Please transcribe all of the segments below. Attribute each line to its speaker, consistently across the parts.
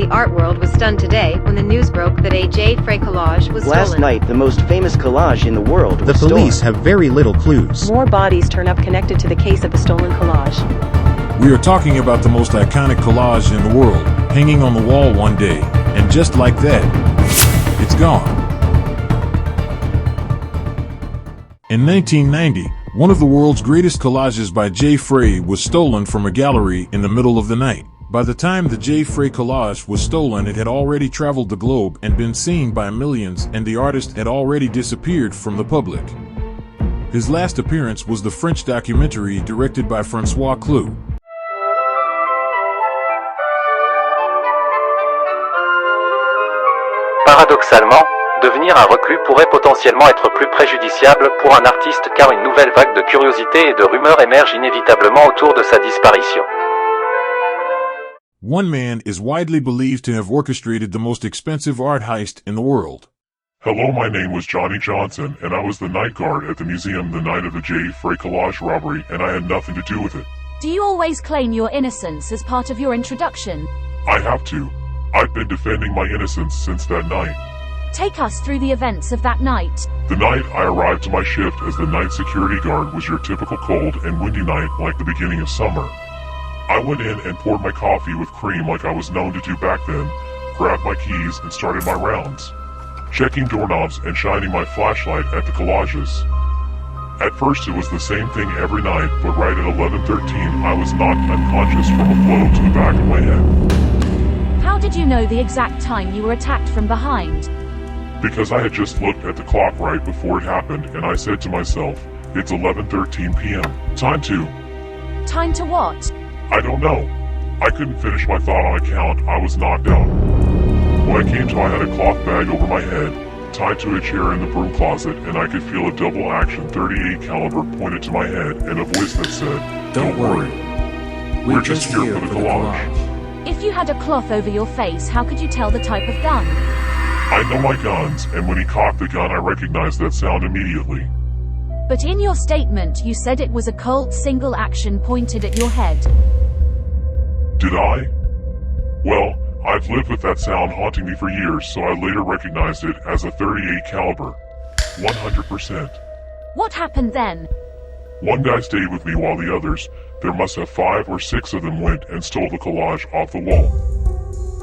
Speaker 1: The art world was stunned today when the news broke that a Jfraye collage was stolen.
Speaker 2: Last night, the most famous collage in the world was
Speaker 3: The police
Speaker 2: stolen.
Speaker 3: have very little clues.
Speaker 4: More bodies turn up connected to the case of the stolen collage.
Speaker 5: We are talking about the most iconic collage in the world, hanging on the wall one day, and just like that, it's gone. In 1990, one of the world's greatest collages by Jfraye was stolen from a gallery in the middle of the night. By the time the Jfraye collage was stolen, it had already traveled the globe and been seen by millions, and the artist had already disappeared from the public. His last appearance was the French documentary directed by François Cloux.
Speaker 6: Paradoxalement, devenir un reclus pourrait potentiellement être plus préjudiciable pour un artiste car une nouvelle vague de curiosité et de rumeurs émerge inévitablement autour de sa disparition.
Speaker 5: One man is widely believed to have orchestrated the most expensive art heist in the world.
Speaker 7: Hello, my name was Johnny Johnson, and I was the night guard at the museum the night of the Jfraye collage robbery, and I had nothing to do with it.
Speaker 8: Do you always claim your innocence as part of your introduction?
Speaker 7: I have to. I've been defending my innocence since that night.
Speaker 8: Take us through the events of that night.
Speaker 7: The night I arrived to my shift as the night security guard was your typical cold and windy night like the beginning of summer. I went in and poured my coffee with cream like I was known to do back then, grabbed my keys and started my rounds, checking doorknobs and shining my flashlight at the collages. At first it was the same thing every night, but right at 11:13 I was knocked unconscious from a blow to the back of my head.
Speaker 8: How did you know the exact time you were attacked from behind?
Speaker 7: Because I had just looked at the clock right before it happened, and I said to myself, it's 11:13 p.m. Time to...
Speaker 8: Time to what?
Speaker 7: I don't know. I couldn't finish my thought on account. I was knocked out. When I came to, I had a cloth bag over my head, tied to a chair in the broom closet, and I could feel a double-action .38 caliber pointed to my head and a voice that said, "Don't worry. We're just here for the collage."
Speaker 8: If you had a cloth over your face, how could you tell the type of gun?
Speaker 7: I know my guns, and when he cocked the gun, I recognized that sound immediately.
Speaker 8: But in your statement, you said it was a Colt single action pointed at your head.
Speaker 7: Did I? Well, I've lived with that sound haunting me for years, so I later recognized it as a .38 caliber. 100%.
Speaker 8: What happened then?
Speaker 7: One guy stayed with me while the others, there must have 5 or 6 of them, went and stole the collage off the wall.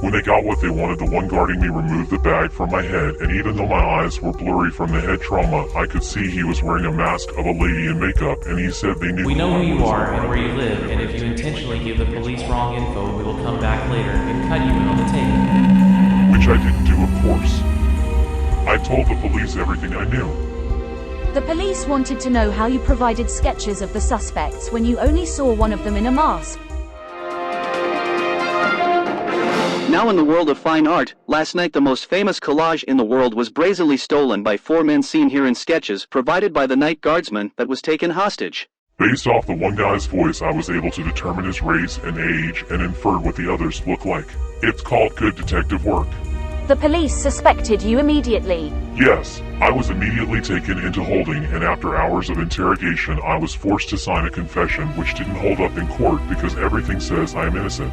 Speaker 7: When they got what they wanted, the one guarding me removed the bag from my head, and even though my eyes were blurry from the head trauma, I could see he was wearing a mask of a lady in makeup, and he said they knew
Speaker 9: We know who you are and where you
Speaker 7: live.
Speaker 9: live, and if you intentionally give the police wrong info, we will come back later and cut you in on the table.
Speaker 7: Which I didn't do, of course. I told the police everything I knew.
Speaker 8: The police wanted to know how you provided sketches of the suspects when you only saw one of them in a mask.
Speaker 2: Now in the world of fine art, last night the most famous collage in the world was brazenly stolen by 4 men seen here in sketches provided by the night guardsman that was taken hostage.
Speaker 7: Based off the one guy's voice, I was able to determine his race and age and inferred what the others look like. It's called good detective work.
Speaker 8: The police suspected you immediately.
Speaker 7: Yes, I was immediately taken into holding, and after hours of interrogation, I was forced to sign a confession which didn't hold up in court because everything says I am innocent.